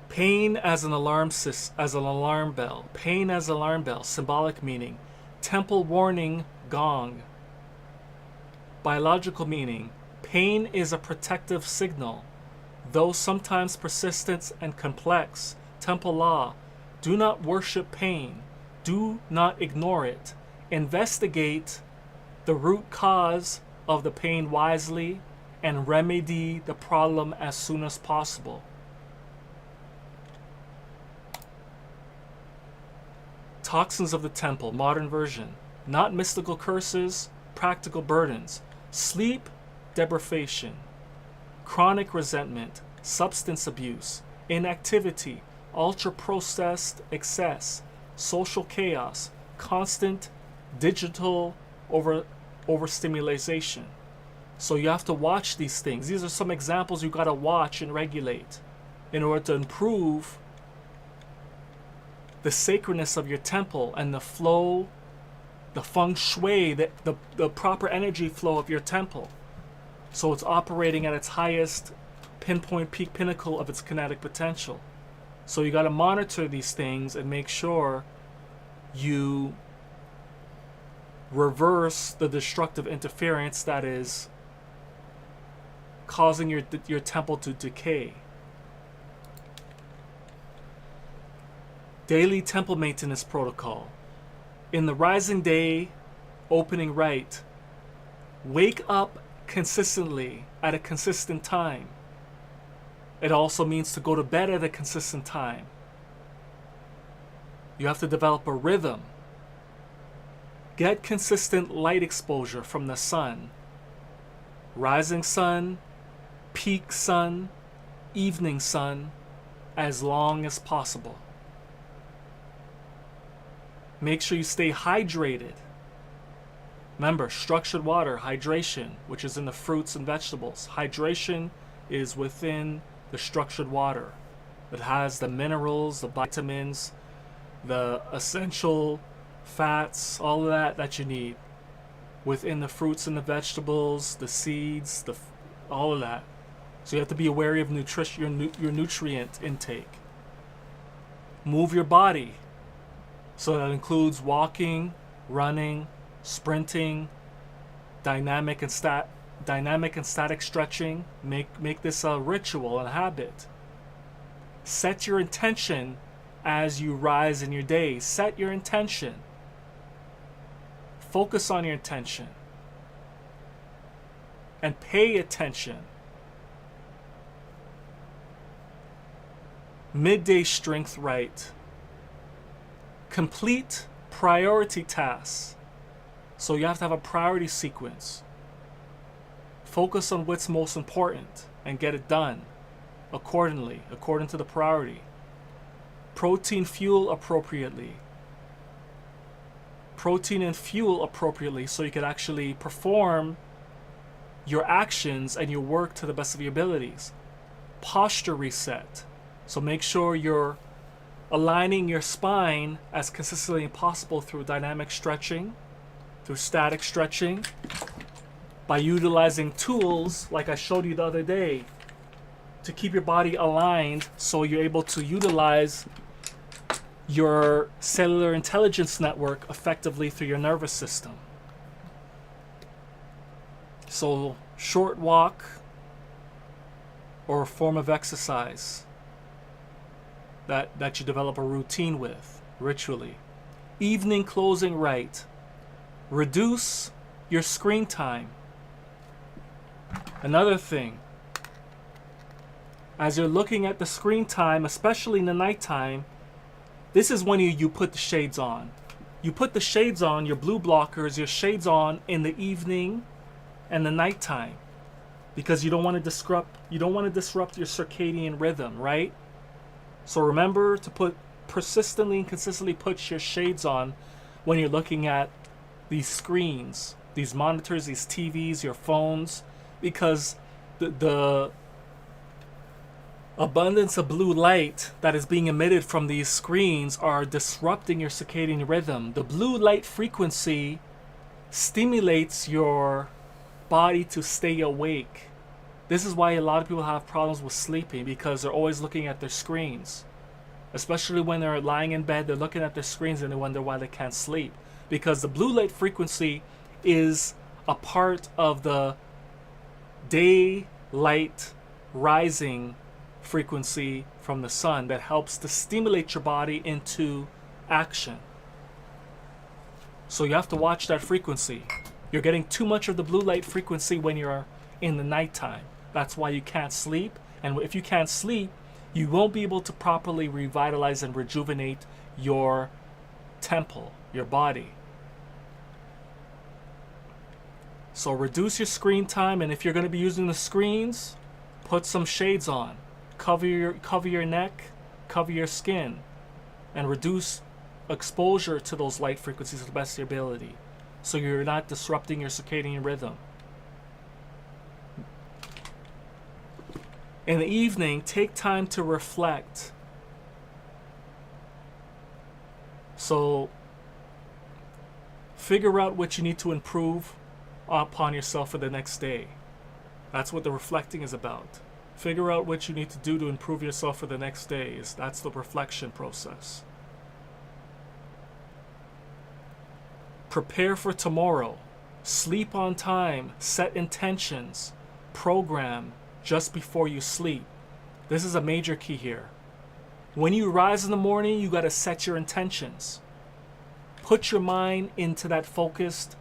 Pain as an alarm bell. Pain as an alarm bell. Symbolic meaning: temple warning gong. Biological meaning: pain is a protective signal, though sometimes persistent and complex. Temple law: do not worship pain. Do not ignore it. Investigate the root cause of the pain wisely and remedy the problem as soon as possible. Toxins of the temple, modern version: not mystical curses, practical burdens. Sleep deprivation, chronic resentment, substance abuse, inactivity, ultra-processed excess, social chaos, constant digital overstimulation. So you have to watch these things. These are some examples you got to watch and regulate in order to improve the sacredness of your temple and the flow, the feng shui, the proper energy flow of your temple. So it's operating at its highest pinpoint peak pinnacle of its kinetic potential. So you got to monitor these things and make sure you reverse the destructive interference that is causing your temple to decay. Daily temple maintenance protocol. In the rising day opening rite, wake up consistently at a consistent time. It also means to go to bed at a consistent time. You have to develop a rhythm. Get consistent light exposure from the sun. Rising sun, peak sun, evening sun, as long as possible. Make sure you stay hydrated. Remember, structured water, hydration, which is in the fruits and vegetables. Hydration is within the structured water. It has the minerals, the vitamins, the essential fats, all of that you need within the fruits and the vegetables, the seeds, all of that. So you have to be aware of nutrition, your nutrient intake. Move your body. So that includes walking, running, sprinting, dynamic and static stretching. Make this a ritual and a habit. Set your intention as you rise in your day. Set your intention. Focus on your intention. And pay attention. Midday strength rite. Complete priority tasks. So you have to have a priority sequence. Focus on what's most important and get it done accordingly, according to the priority. Protein fuel appropriately. Protein and fuel appropriately so you can actually perform your actions and your work to the best of your abilities. Posture reset. So make sure you're aligning your spine as consistently as possible through dynamic stretching, through static stretching, by utilizing tools like I showed you the other day to keep your body aligned so you're able to utilize your cellular intelligence network effectively through your nervous system. So short walk or a form of exercise that you develop a routine with, ritually. Evening closing rite. Reduce your screen time. Another thing, as you're looking at the screen time, especially in the nighttime, this is when you put the shades on. You put the shades on, your blue blockers, your shades on in the evening and the nighttime, because you don't want to disrupt your circadian rhythm, right? So remember to persistently and consistently put your shades on when you're looking at these screens, these monitors, these TVs, your phones, because the abundance of blue light that is being emitted from these screens are disrupting your circadian rhythm. The blue light frequency stimulates your body to stay awake. This is why a lot of people have problems with sleeping, because they're always looking at their screens. Especially when they're lying in bed, they're looking at their screens and they wonder why they can't sleep. Because the blue light frequency is a part of the daylight rising frequency from the sun that helps to stimulate your body into action. So you have to watch that frequency. You're getting too much of the blue light frequency when you're in the nighttime. That's why you can't sleep. And if you can't sleep, you won't be able to properly revitalize and rejuvenate your temple, your body. So reduce your screen time, and if you're going to be using the screens, put some shades on. Cover your neck, cover your skin, and reduce exposure to those light frequencies to the best of your ability, so you're not disrupting your circadian rhythm. In the evening, take time to reflect. So figure out what you need to improve upon yourself for the next day. That's what the reflecting is about. Figure out what you need to do to improve yourself for the next day. That's the reflection process. Prepare for tomorrow. Sleep on time. Set intentions. Program just before you sleep. This is a major key here. When you rise in the morning, you got to set your intentions. put your mind into that focused,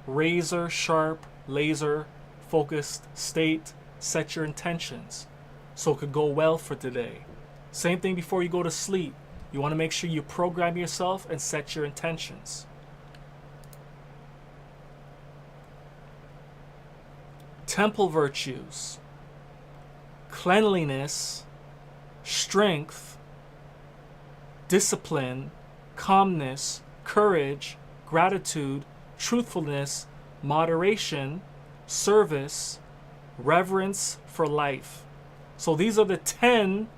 razor sharp, laser focused state. Set your intentions so it could go well for today. Same thing before you go to sleep. You want to make sure you program yourself and set your intentions. Temple virtues: cleanliness, strength, discipline, calmness, courage, gratitude, truthfulness, moderation, service, reverence for life. So these are the 10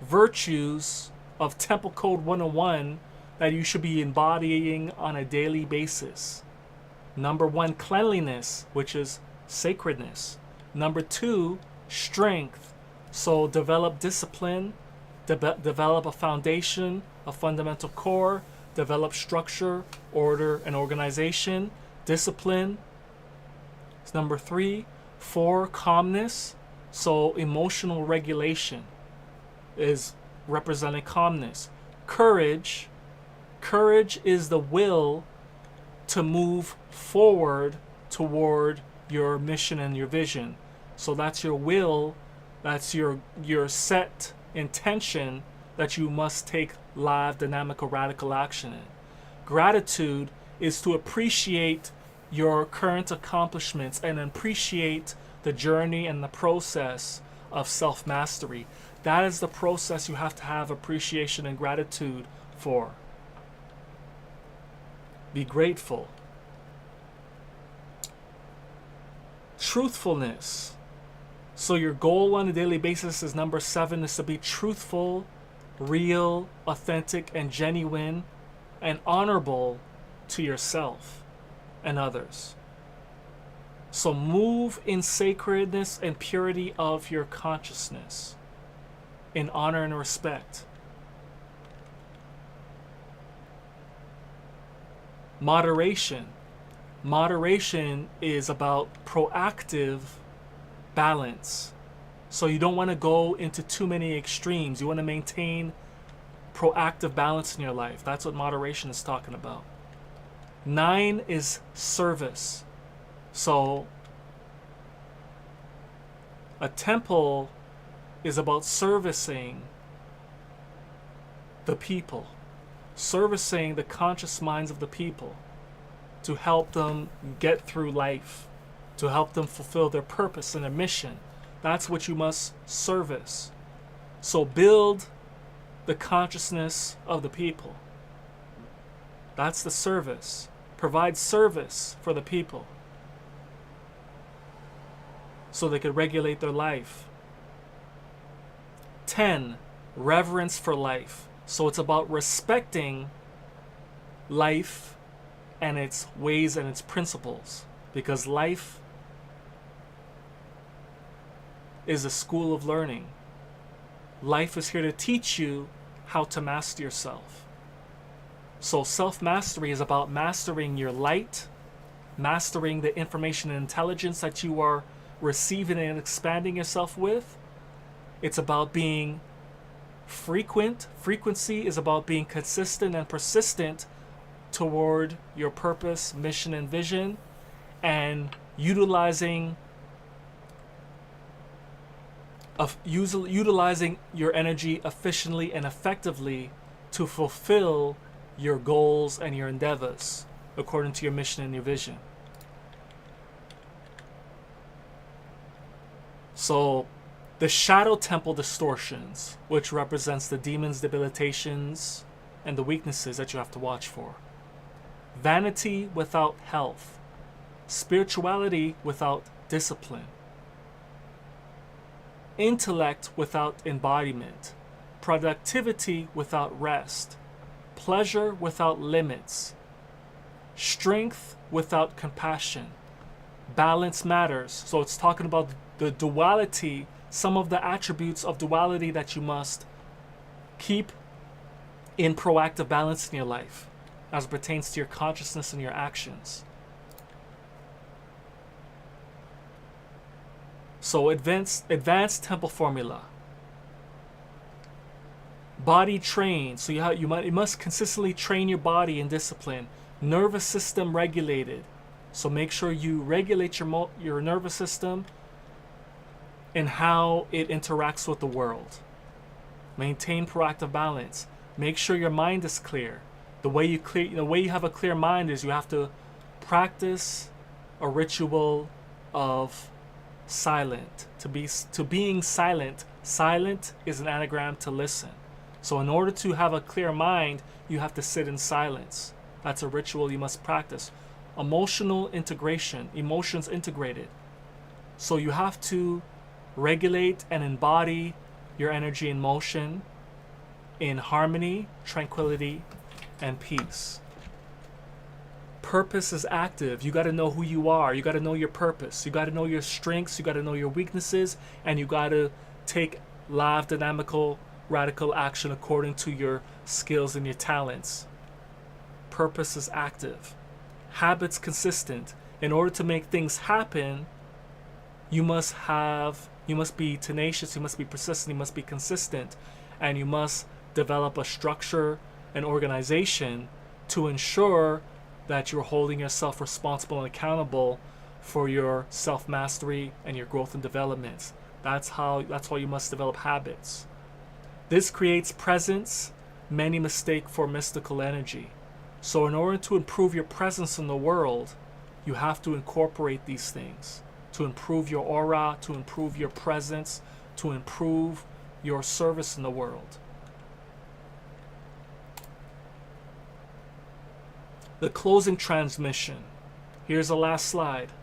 virtues of Temple Code 101 that you should be embodying on a daily basis. Number 1, cleanliness, which is sacredness. Number 2, strength. So develop discipline, develop a foundation, a fundamental core, develop structure, order, and organization. Discipline. Number 3, 4, calmness. So emotional regulation is representing calmness. Courage. Courage is the will to move forward toward your mission and your vision. So that's your will, that's your set intention that you must take live, dynamic, or radical action in. Gratitude is to appreciate your current accomplishments and appreciate the journey and the process of self-mastery. That is the process you have to have appreciation and gratitude for. Be grateful. Truthfulness. So your goal on a daily basis is number 7, is to be truthful, real, authentic, and genuine, and honorable to yourself and others. So move in sacredness and purity of your consciousness, in honor and respect. Moderation. Moderation is about proactive balance. So you don't want to go into too many extremes. You want to maintain proactive balance in your life. That's what moderation is talking about. 9 is service. So a temple is about servicing the people, servicing the conscious minds of the people, to help them get through life, to help them fulfill their purpose and their mission. That's what you must service. So build the consciousness of the people. That's the service. Provide service for the people so they could regulate their life. 10, reverence for life. So it's about respecting life and its ways and its principles, because life is a school of learning. Life is here to teach you how to master yourself. So self-mastery is about mastering your light, mastering the information and intelligence that you are receiving and expanding yourself with. It's about being frequent. Frequency is about being consistent and persistent toward your purpose, mission, and vision, and utilizing your energy efficiently and effectively to fulfill your goals and your endeavors according to your mission and your vision. So the shadow temple distortions, which represents the demons, debilitations, and the weaknesses that you have to watch for. Vanity without health. Spirituality without discipline. Intellect without embodiment. Productivity without rest. Pleasure without limits. Strength without compassion. Balance matters. So it's talking about the duality, some of the attributes of duality that you must keep in proactive balance in your life as it pertains to your consciousness and your actions. So advanced temple formula. Body trained, so you must consistently train your body in discipline. Nervous system regulated, so make sure you regulate your nervous system and how it interacts with the world. Maintain proactive balance. Make sure your mind is clear. The way you have a clear mind is you have to practice a ritual of silent. To being silent. Silent is an anagram to listen. So in order to have a clear mind, you have to sit in silence. That's a ritual you must practice. Emotional integration. Emotions integrated. So you have to regulate and embody your energy in motion in harmony, tranquility, and peace. Purpose is active. You got to know who you are. You got to know your purpose. You got to know your strengths. You got to know your weaknesses. And you got to take live, dynamical, radical action according to your skills and your talents. Purpose is active. Habits consistent. In order to make things happen, you must be tenacious, you must be persistent, you must be consistent, and you must develop a structure and organization to ensure that you're holding yourself responsible and accountable for your self-mastery and your growth and development. That's why you must develop habits. This creates presence. Many mistake for mystical energy. So in order to improve your presence in the world, you have to incorporate these things to improve your aura, to improve your presence, to improve your service in the world. The closing transmission. Here's the last slide.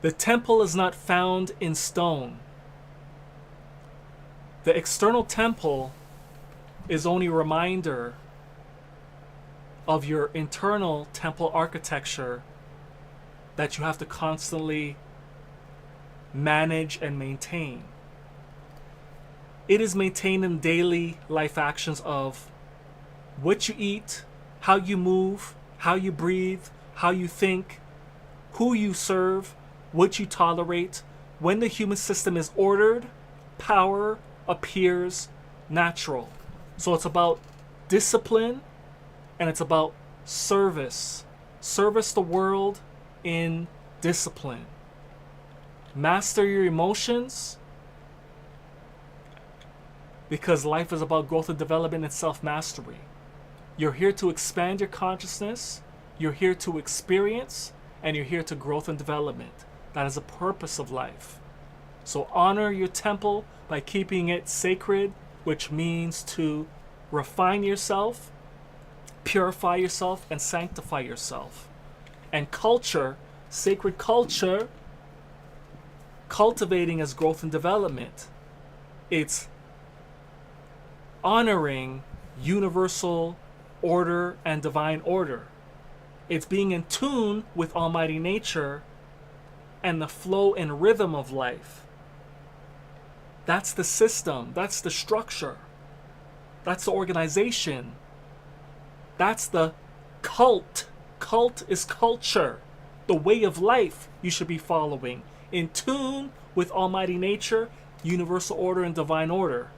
The temple is not found in stone. The external temple is only a reminder of your internal temple architecture that you have to constantly manage and maintain. It is maintained in daily life actions of what you eat, how you move, how you breathe, how you think, who you serve, what you tolerate. When the human system is ordered, power appears natural. So it's about discipline and it's about service. Service the world in discipline. Master your emotions, because life is about growth and development and self-mastery. You're here to expand your consciousness, you're here to experience, and you're here to growth and development. That is the purpose of life. So honor your temple by keeping it sacred, which means to refine yourself, purify yourself, and sanctify yourself. And culture, sacred culture, cultivating as growth and development. It's honoring universal order and divine order. It's being in tune with Almighty Nature and the flow and rhythm of life. That's the system. That's the structure. That's the organization. That's the cult. Cult is culture. The way of life you should be following. In tune with Almighty Nature, universal order, and divine order.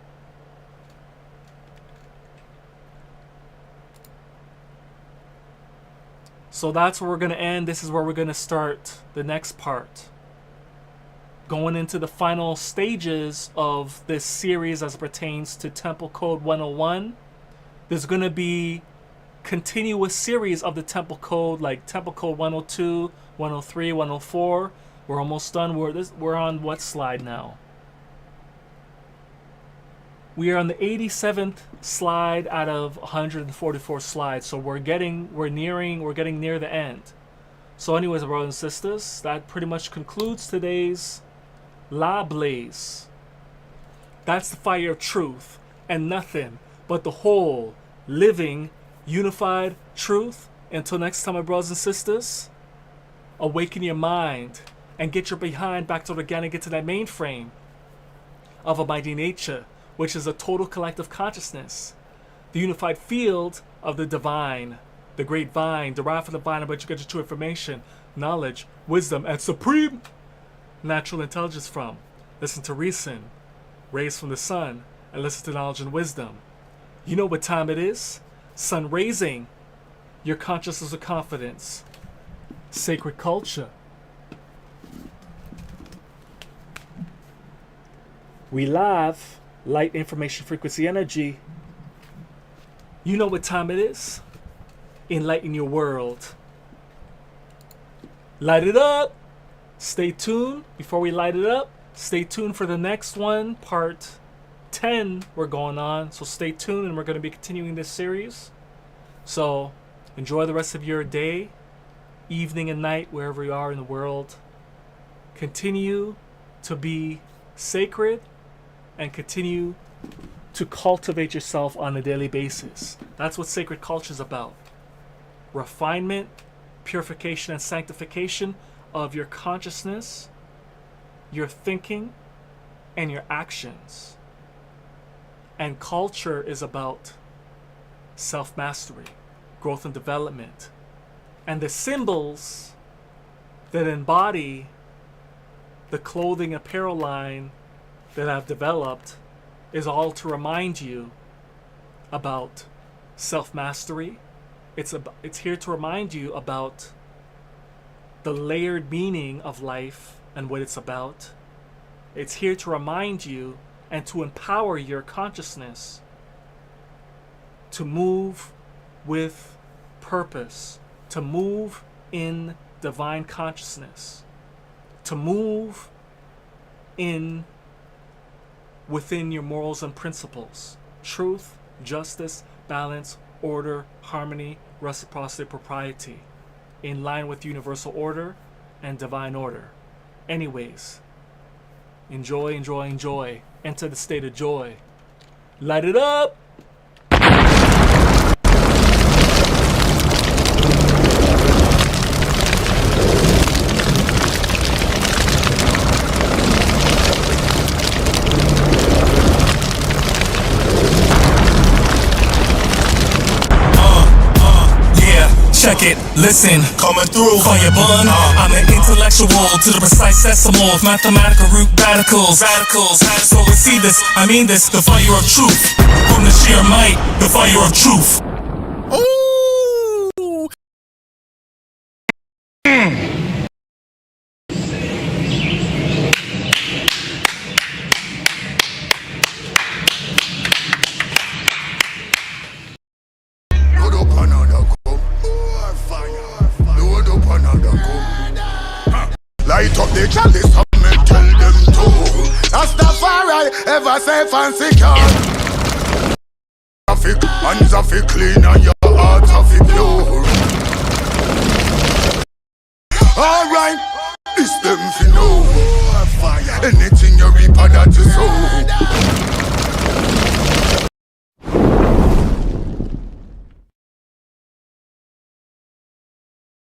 So that's where we're going to end. This is where we're going to start the next part. Going into the final stages of this series as it pertains to Temple Code 101. There's going to be continuous series of the Temple Code, like Temple Code 102, 103, 104. We're almost done. We're on what slide now? We are on the 87th slide out of 144 slides. So we're getting near the end. So anyways, brothers and sisters, that pretty much concludes today's La Blaze. That's the fire of truth and nothing but the whole, living, unified truth. Until next time, my brothers and sisters, awaken your mind and get your behind back to organic, get to that mainframe of Almighty Nature, which is a total collective consciousness, the unified field of the divine, the great vine, derived from the vine, about you get your true information, knowledge, wisdom, and supreme natural intelligence from. Listen to reason, rays from the sun, and listen to knowledge and wisdom. You know what time it is? Sun raising your consciousness with confidence. Sacred culture. We live, light, information, frequency, energy. You know what time it is? Enlighten your world. Light it up. Stay tuned. Before we light it up, stay tuned for the next one, part 10 we're going on. So stay tuned, and we're going to be continuing this series. So enjoy the rest of your day, evening and night, wherever you are in the world. Continue to be sacred and continue to cultivate yourself on a daily basis. That's what sacred culture is about. Refinement, purification, and sanctification of your consciousness, your thinking, and your actions. And culture is about self-mastery, growth and development. And the symbols that embody the clothing apparel line that I've developed is all to remind you about self-mastery. It's here to remind you about the layered meaning of life and what it's about. It's here to remind you and to empower your consciousness to move with purpose, to move in divine consciousness, to move in within your morals and principles. Truth, justice, balance, order, harmony, reciprocity, propriety, in line with universal order and divine order. Anyways, enjoy, enjoy, enjoy. Enter the state of joy. Light it up! Check it, listen, coming through, fire bun. I'm an intellectual to the precise decimal of mathematical root radicals. So see this, I mean this, the fire of truth. From the sheer might, the fire of truth. Ooh. Light up the chalice and me tell them to. Rastafari ever safe and secure. Hands are fi clean and your heart are fi pure. Alright, it's them fi know. Anything you reap that is so.